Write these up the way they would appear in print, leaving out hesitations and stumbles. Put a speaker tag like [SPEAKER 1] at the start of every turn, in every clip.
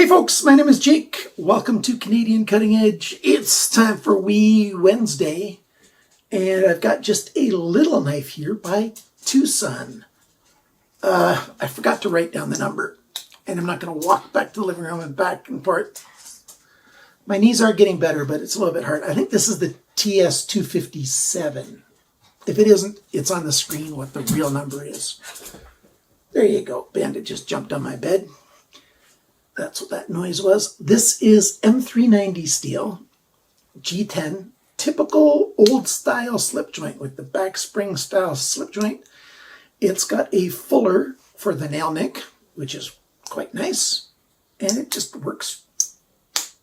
[SPEAKER 1] Hey folks, my name is Jake. Welcome to Canadian Cutting Edge. It's time for Wee Wednesday, and I've got just a little knife here by TwoSun. I forgot to write down the number, and I'm not going to walk back to the living room and back and forth. My knees are getting better, but it's a little bit hard. I think this is the TS257. If it isn't, it's on the screen what the real number is. There you go. Bandit just jumped on my bed. That's what that noise was. This is M390 steel, G10, typical old style slip joint with the back spring style slip joint. It's got a fuller for the nail nick, which is quite nice, and it just works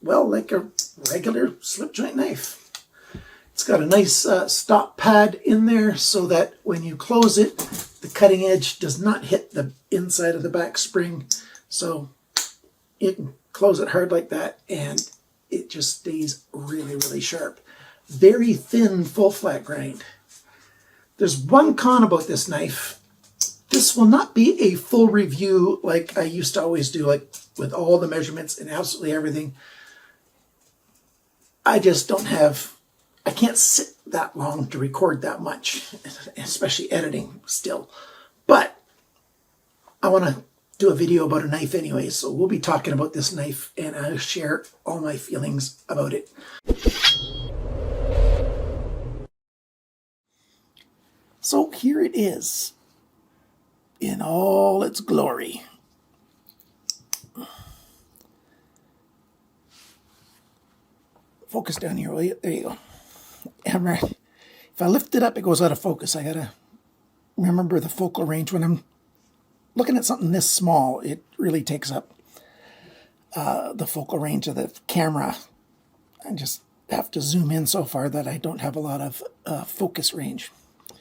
[SPEAKER 1] well like a regular slip joint knife. It's got a nice stop pad in there so that when you close it, the cutting edge does not hit the inside of the back spring. So you can close it hard like that and it just stays really, really sharp. Very thin, full flat grind. There's one con about this knife. This will not be a full review like I used to always do, like with all the measurements and absolutely everything. I just don't have, I can't sit that long to record that much, especially editing still. But I want to do a video about a knife anyway, so we'll be talking about this knife and I'll share all my feelings about it. So here it is in all its glory. Focus down here, will you? There you go. If I lift it up, it goes out of focus. I gotta remember the focal range. When I'm looking at something this small, it really takes up the focal range of the camera. I just have to zoom in so far that I don't have a lot of focus range. It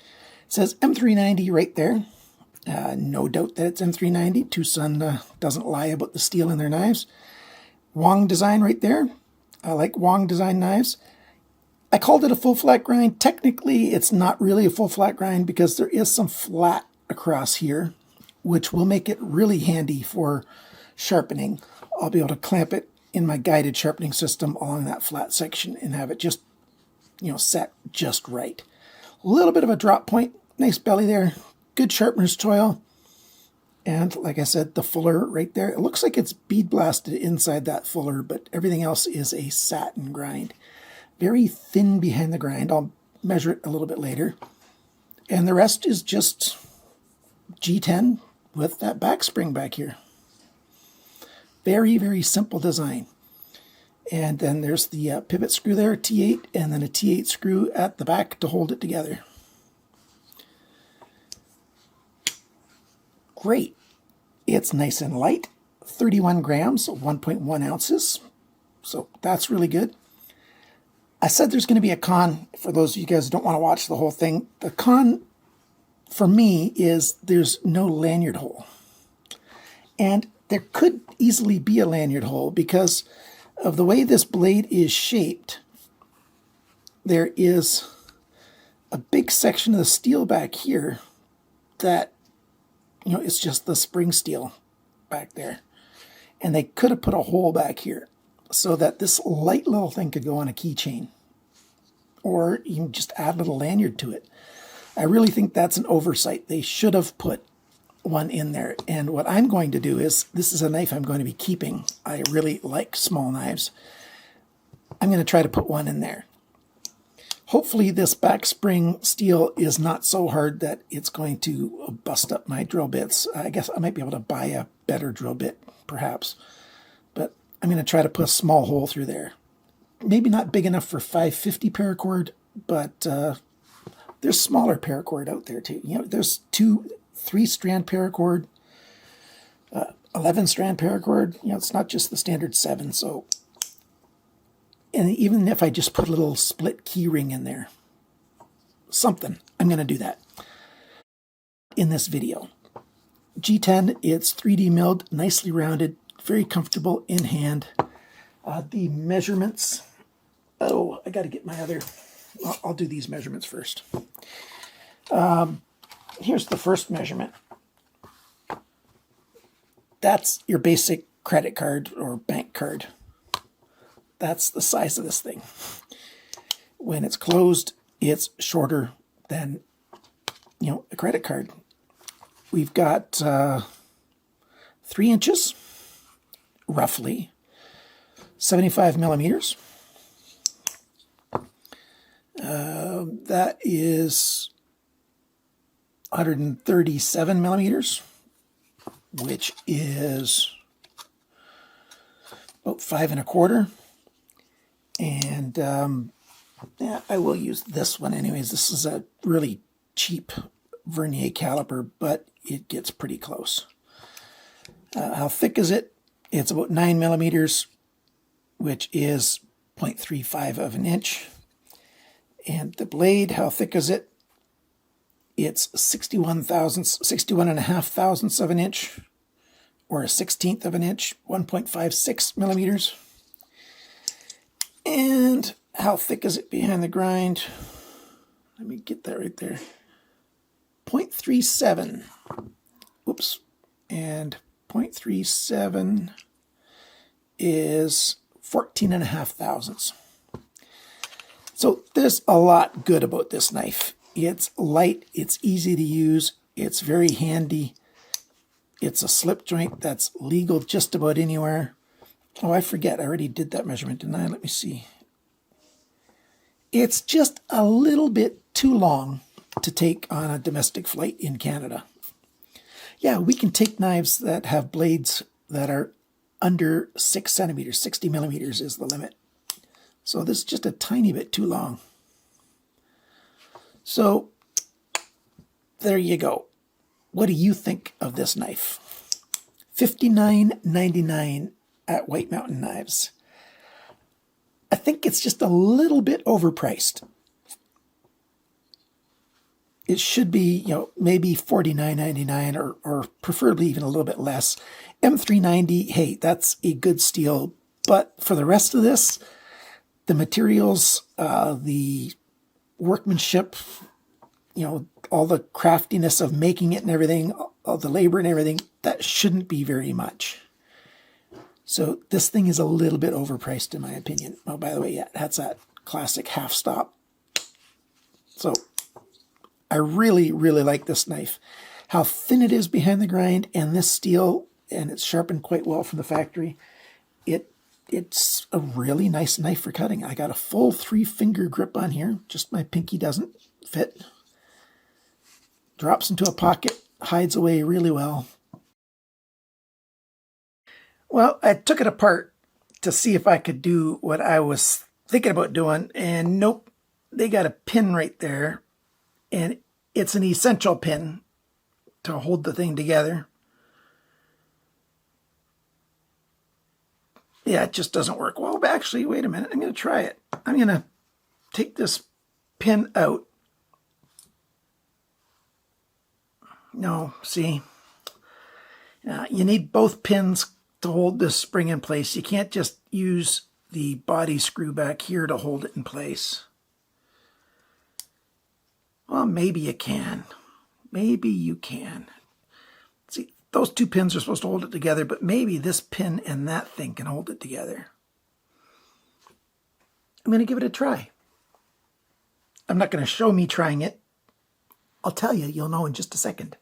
[SPEAKER 1] says M390 right there. No doubt that it's M390. TwoSun doesn't lie about the steel in their knives. Wong design right there. I like Wong design knives. I called it a full flat grind. Technically, it's not really a full flat grind because there is some flat across here, which will make it really handy for sharpening. I'll be able to clamp it in my guided sharpening system along that flat section and have it just, set just right. A little bit of a drop point, nice belly there, good sharpener's choil. And like I said, the fuller right there, it looks like it's bead blasted inside that fuller, but everything else is a satin grind. Very thin behind the grind. I'll measure it a little bit later. And the rest is just G10 with that back spring back here. Very, very simple design. And then there's the pivot screw there, T8, and then a T8 screw at the back to hold it together. Great. It's nice and light, 31 grams, 1.1 ounces. So that's really good. I said there's going to be a con for those of you guys who don't want to watch the whole thing. The con for me is there's no lanyard hole. And there could easily be a lanyard hole because of the way this blade is shaped. There is a big section of the steel back here that, it's just the spring steel back there. And they could have put a hole back here so that this light little thing could go on a keychain. Or you can just add a little lanyard to it. I really think that's an oversight. They should have put one in there. And what I'm going to do is, this is a knife I'm going to be keeping. I really like small knives. I'm going to try to put one in there. Hopefully this back spring steel is not so hard that it's going to bust up my drill bits. I guess I might be able to buy a better drill bit, perhaps. But I'm going to try to put a small hole through there. Maybe not big enough for 550 paracord, but there's smaller paracord out there too. There's 3-strand paracord, 11-strand paracord. It's not just the standard 7. So, and even if I just put a little split key ring in there, something, I'm going to do that in this video. G10, it's 3D milled, nicely rounded, very comfortable in hand. The measurements, I got to get my other, I'll do these measurements first. Here's the first measurement. That's your basic credit card or bank card. That's the size of this thing. When it's closed, it's shorter than, you know, a credit card. We've got 3 inches, roughly, 75 millimeters. That is 137 millimeters, which is about 5 1/4. And yeah, I will use this one anyways. This is a really cheap vernier caliper, but it gets pretty close. How thick is it? It's about 9 millimeters, which is 0.35 of an inch. And the blade, how thick is it? It's 61 1/2 thousandths of an inch, or a 1/16 of an inch, 1.56 millimeters. And how thick is it behind the grind? Let me get that right there. 0.37. Oops. And 0.37 is 14 1/2 thousandths. So there's a lot good about this knife. It's light, it's easy to use, it's very handy. It's a slip joint that's legal just about anywhere. Oh, I forget, I already did that measurement, didn't I? Let me see. It's just a little bit too long to take on a domestic flight in Canada. Yeah, we can take knives that have blades that are under 6 centimeters. 60 millimeters is the limit. So this is just a tiny bit too long. So there you go. What do you think of this knife? $59.99 at White Mountain Knives. I think it's just a little bit overpriced. It should be, you know, maybe $49.99 or preferably even a little bit less. M390, hey, that's a good steal. But for the rest of this, the materials, the workmanship, you know, all the craftiness of making it and everything, all the labor and everything, that shouldn't be very much. So this thing is a little bit overpriced in my opinion. Oh, by the way, yeah, that's that classic half stop. So I really, really like this knife. How thin it is behind the grind, and this steel, and it's sharpened quite well from the factory. It's a really nice knife for cutting. I got a full 3-finger grip on here. Just my pinky doesn't fit. Drops into a pocket, hides away really well. Well, I took it apart to see if I could do what I was thinking about doing, and nope, they got a pin right there, and it's an essential pin to hold the thing together. Yeah, it just doesn't work. Well, actually, wait a minute. I'm going to try it. I'm going to take this pin out. No, see? You need both pins to hold this spring in place. You can't just use the body screw back here to hold it in place. Well, maybe you can. Maybe you can. See, those 2 pins are supposed to hold it together, but maybe this pin and that thing can hold it together. I'm going to give it a try. I'm not going to show me trying it. I'll tell you, you'll know in just a second.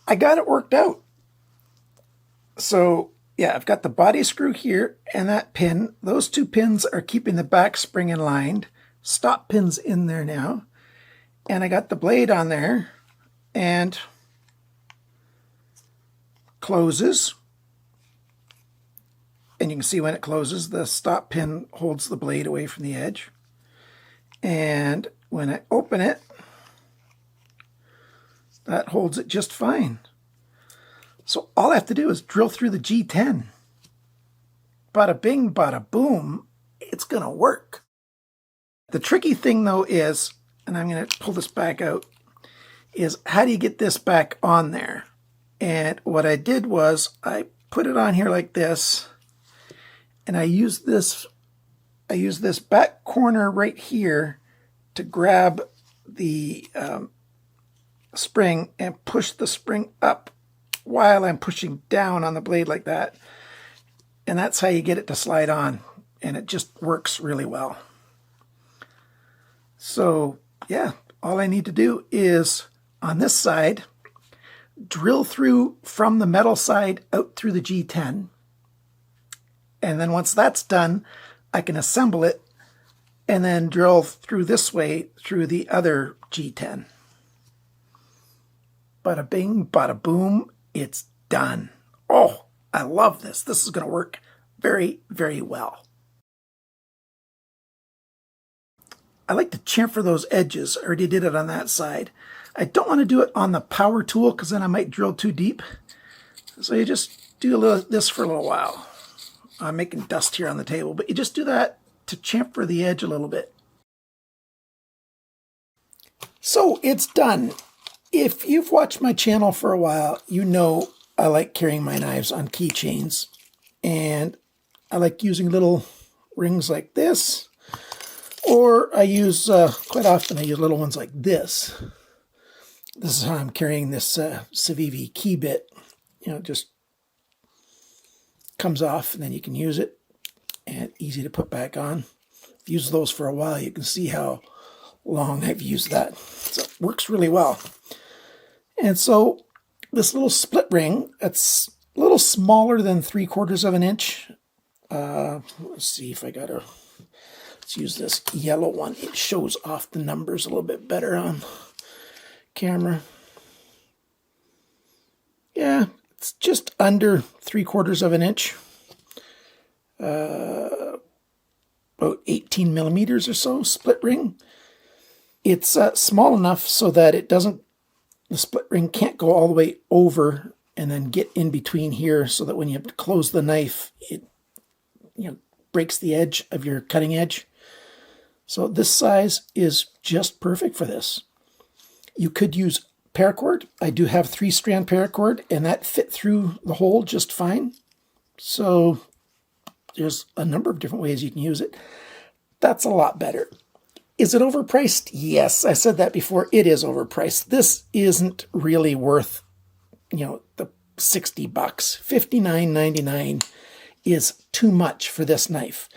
[SPEAKER 1] I got it worked out. So, yeah, I've got the body screw here and that pin. Those 2 pins are keeping the back spring in line. Stop pin's in there now. And I got the blade on there and closes. And you can see when it closes, the stop pin holds the blade away from the edge. And when I open it, that holds it just fine. So all I have to do is drill through the G10. Bada bing, bada boom, it's going to work. The tricky thing though is, and I'm going to pull this back out, is how do you get this back on there? And what I did was I put it on here like this, and I use this back corner right here to grab the spring and push the spring up while I'm pushing down on the blade like that. And that's how you get it to slide on. And it just works really well. So yeah, all I need to do is on this side, drill through from the metal side out through the G10. And then once that's done, I can assemble it and then drill through this way through the other G10. Bada bing, bada boom, it's done. Oh, I love this. This is going to work very, very well. I like to chamfer those edges. I already did it on that side. I don't want to do it on the power tool because then I might drill too deep. So you just do this for a little while. I'm making dust here on the table, but you just do that to chamfer the edge a little bit. So it's done. If you've watched my channel for a while, you know I like carrying my knives on keychains. And I like using little rings like this. Or I use, quite often I use little ones like this. This is how I'm carrying this Civivi key bit. You know, it just comes off and then you can use it. And easy to put back on. I've used those for a while. You can see how long I've used that. So it works really well. And so this little split ring, it's a little smaller than 3/4 of an inch. Let's see if I got a... Let's use this yellow one. It shows off the numbers a little bit better on camera. Yeah, it's just under 3/4 of an inch. About 18 millimeters or so, split ring. It's small enough so that it doesn't, the split ring can't go all the way over and then get in between here, so that when you have to close the knife, it breaks the edge of your cutting edge. So this size is just perfect for this. You could use paracord. I do have 3-strand paracord, and that fit through the hole just fine. So there's a number of different ways you can use it. That's a lot better. Is it overpriced? Yes, I said that before. It is overpriced. This isn't really worth, the $60. $59.99 is too much for this knife.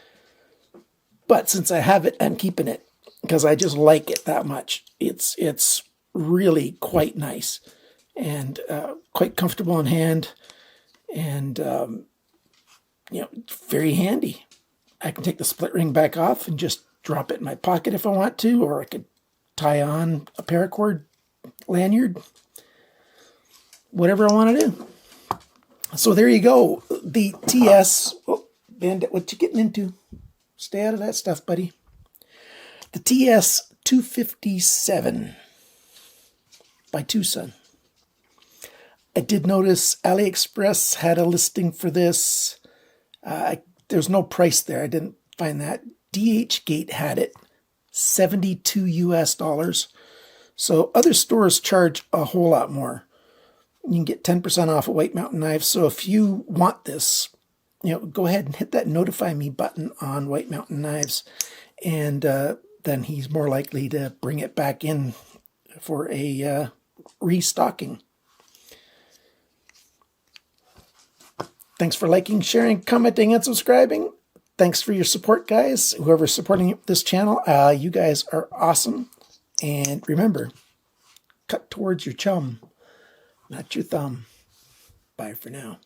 [SPEAKER 1] But since I have it, I'm keeping it because I just like it that much. It's really quite nice and quite comfortable in hand, and very handy. I can take the split ring back off and just drop it in my pocket if I want to, or I could tie on a paracord lanyard, whatever I want to do. So there you go. The TS, oh, Bandit, what you getting into? Stay out of that stuff, buddy. The TS257 by TwoSun. I did notice AliExpress had a listing for this. There's no price there. I didn't find that. DHgate had it, $72 US. So other stores charge a whole lot more. You can get 10% off a White Mountain knife. So if you want this, go ahead and hit that notify me button on White Mountain Knives, and then he's more likely to bring it back in for a restocking. Thanks for liking, sharing, commenting, and subscribing. Thanks for your support, guys. Whoever's supporting this channel, you guys are awesome. And remember, cut towards your chum, not your thumb. Bye for now.